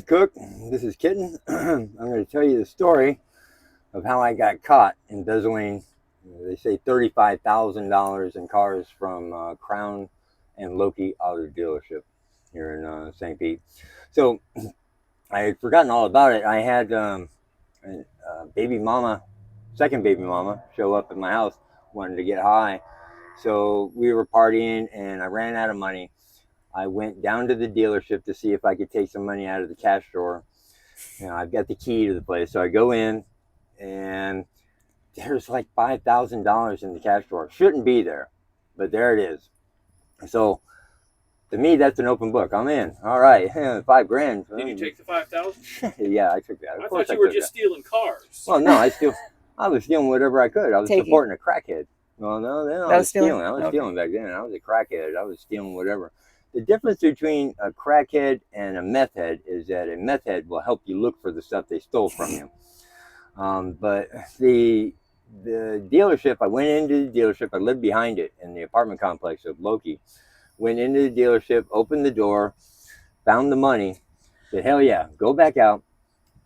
Cook. This is Kitten. I'm going to tell you the story of how I got caught embezzling. They say $35,000 in cars from Crown and Loki Auto Dealership here in St. Pete. So I had forgotten all about it. I had a baby mama, second baby mama, show up at my house, wanted to get high. So we were partying, and I ran out of money. I went down to the dealership to see if I could take some money out of the cash drawer. I've got the key to the place, so I go in, and there's like $5,000 in the cash drawer. Shouldn't be there, but there it is. So to me, that's an open book. I'm in. All right, $5,000. Did you take the 5,000? Yeah, I took that. I thought you were just stealing cars. Well, no, I was stealing whatever I could. I was supporting a crackhead. Well, no, I was stealing. I was stealing back then. I was a crackhead. I was stealing whatever. The difference between a crackhead and a meth head is that a meth head will help you look for the stuff they stole from you. But the dealership, I went into the dealership. I lived behind it in the apartment complex of Loki. Went into the dealership, opened the door, found the money, said, hell yeah, go back out,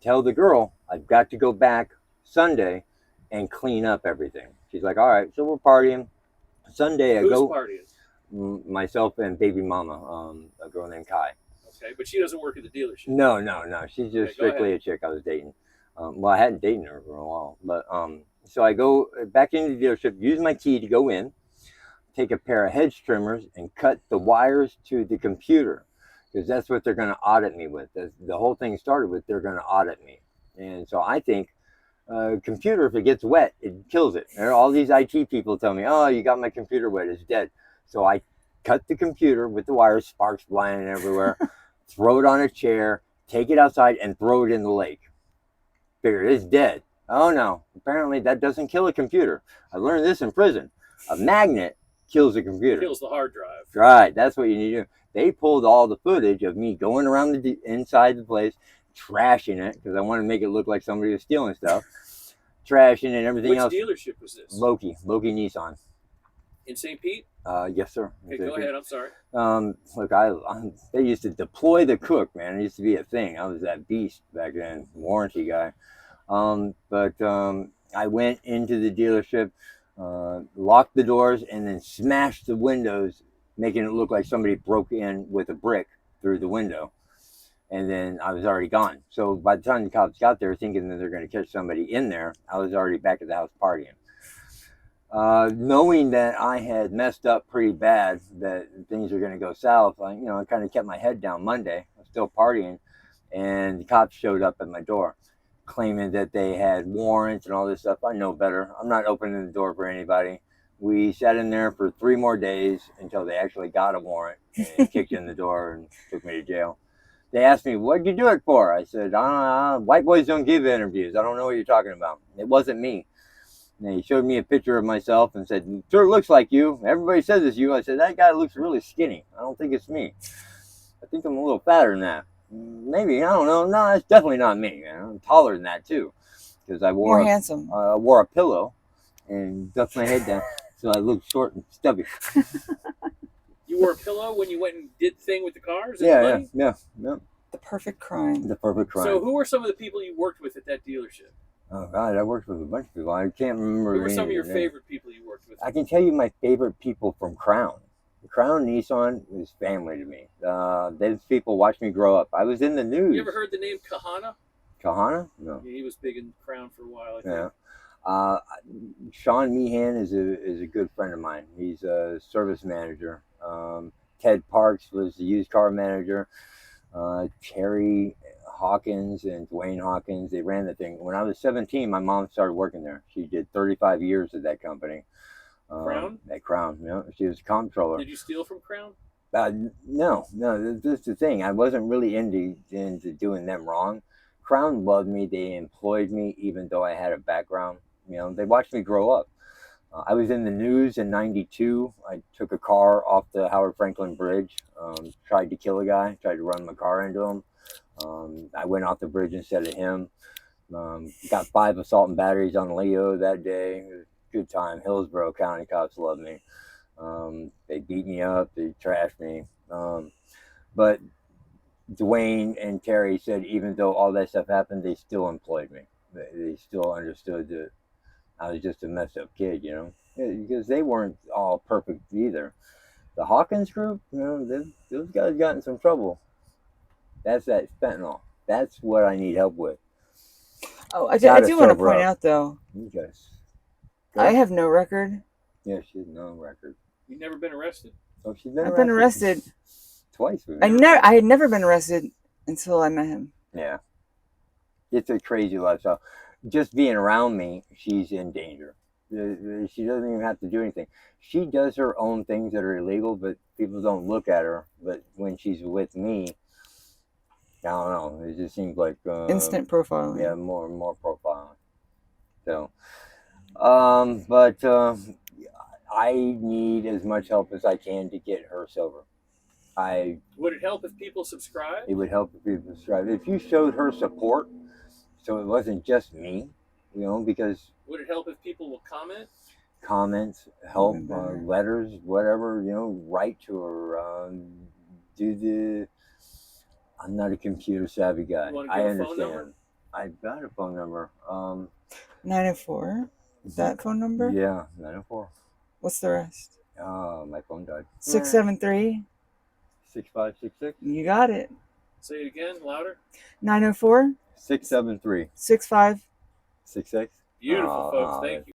tell the girl I've got to go back Sunday and clean up everything. She's like, all right, so we're partying. Sunday, Who's partying? Myself and baby mama, a girl named Kai. Okay, but she doesn't work at the dealership. No. She's just strictly a chick I was dating. Well, I hadn't dated her for a while, but so I go back into the dealership, use my key to go in, take a pair of hedge trimmers and cut the wires to the computer, because that's what they're going to audit me with. The whole thing started with they're going to audit me, and so I think computer, if it gets wet, it kills it. And all these IT people tell me, oh, you got my computer wet, it's dead. So I cut the computer with the wires, sparks flying everywhere, throw it on a chair, take it outside, and throw it in the lake. Figured it's dead. Oh no, apparently that doesn't kill a computer. I learned this in prison. A magnet kills a computer. Kills the hard drive. Right, that's what you need to do. They pulled all the footage of me going around inside the place, trashing it, because I wanted to make it look like somebody was stealing stuff. Trashing and everything else. Which dealership was this? Loki Nissan. In St. Pete? Yes, sir. Okay, go ahead. I'm sorry. Look, they used to deploy the cook, man. It used to be a thing. I was that beast back then, warranty guy. But I went into the dealership, locked the doors, and then smashed the windows, making it look like somebody broke in with a brick through the window. And then I was already gone. So by the time the cops got there, thinking that they're going to catch somebody in there, I was already back at the house partying. Knowing that I had messed up pretty bad, that things were going to go south, I kind of kept my head down Monday. I was still partying, and the cops showed up at my door, claiming that they had warrants and all this stuff. I know better. I'm not opening the door for anybody. We sat in there for 3 more days until they actually got a warrant and kicked in the door and took me to jail. They asked me, what'd you do it for? I said, white boys don't give interviews. I don't know what you're talking about. It wasn't me. And he showed me a picture of myself and said, sure looks like you. Everybody says it's you. I said, that guy looks really skinny. I don't think it's me. I think I'm a little fatter than that. Maybe, I don't know. No, it's definitely not me, man. I'm taller than that too, because I wore a pillow and ducked my head down, so I looked short and stubby. You wore a pillow when you went and did the thing with the cars? Yeah. The perfect crime. So who were some of the people you worked with at that dealership? Oh God, I worked with a bunch of people. I can't remember. Who were some of your favorite people you worked with? I can tell you my favorite people from Crown. Crown Nissan was family to me. Those people watched me grow up. I was in the news. You ever heard the name Kahana? Kahana? No. Yeah, he was big in Crown for a while, I think. Yeah. Sean Meehan is a good friend of mine. He's a service manager. Ted Parks was the used car manager. Terry Hawkins and Dwayne Hawkins, they ran the thing. When I was 17, my mom started working there. She did 35 years at that company. Crown? At Crown, she was a comptroller. Did you steal from Crown? No. That's the thing. I wasn't really into doing them wrong. Crown loved me. They employed me, even though I had a background. They watched me grow up. I was in the news in '92. I took a car off the Howard Franklin Bridge, tried to kill a guy, tried to run my car into him. I went off the bridge instead of him. Got 5 assault and batteries on Leo that day. It was a good time. Hillsborough County cops loved me. They beat me up. They trashed me. But Dwayne and Terry said even though all that stuff happened, they still employed me. They still understood that I was just a messed up kid, you know, yeah, because they weren't all perfect either. The Hawkins group, you know, those guys got in some trouble. That's that fentanyl. That's what I need help with. Oh, I Gotta do want to sober point up. out though, You guys. I have no record. Yeah, she's no record. You've never been arrested. Oh, she's been I've arrested. been arrested. Twice. I had never been arrested until I met him. Yeah. It's a crazy lifestyle. Just being around me, she's in danger. She doesn't even have to do anything. She does her own things that are illegal, but people don't look at her. But when she's with me, I don't know. It just seems like Instant profiling. Yeah, more and more profiling. So, but I need as much help as I can to get her sober. Would it help if people subscribe? It would help if people subscribe. If you showed her support, so it wasn't just me, you know, because Would it help if people will comment? comments, help, Even better. letters, whatever, you know, write to her, do the. I'm not a computer savvy guy. You wanna I give a phone understand. number? I've got a phone number. 904. That phone number? Yeah, 904. What's the rest? My phone died. 673. 6566. You got it. Say it again, louder. 904 673. 65. 66. Beautiful, folks. Thank you.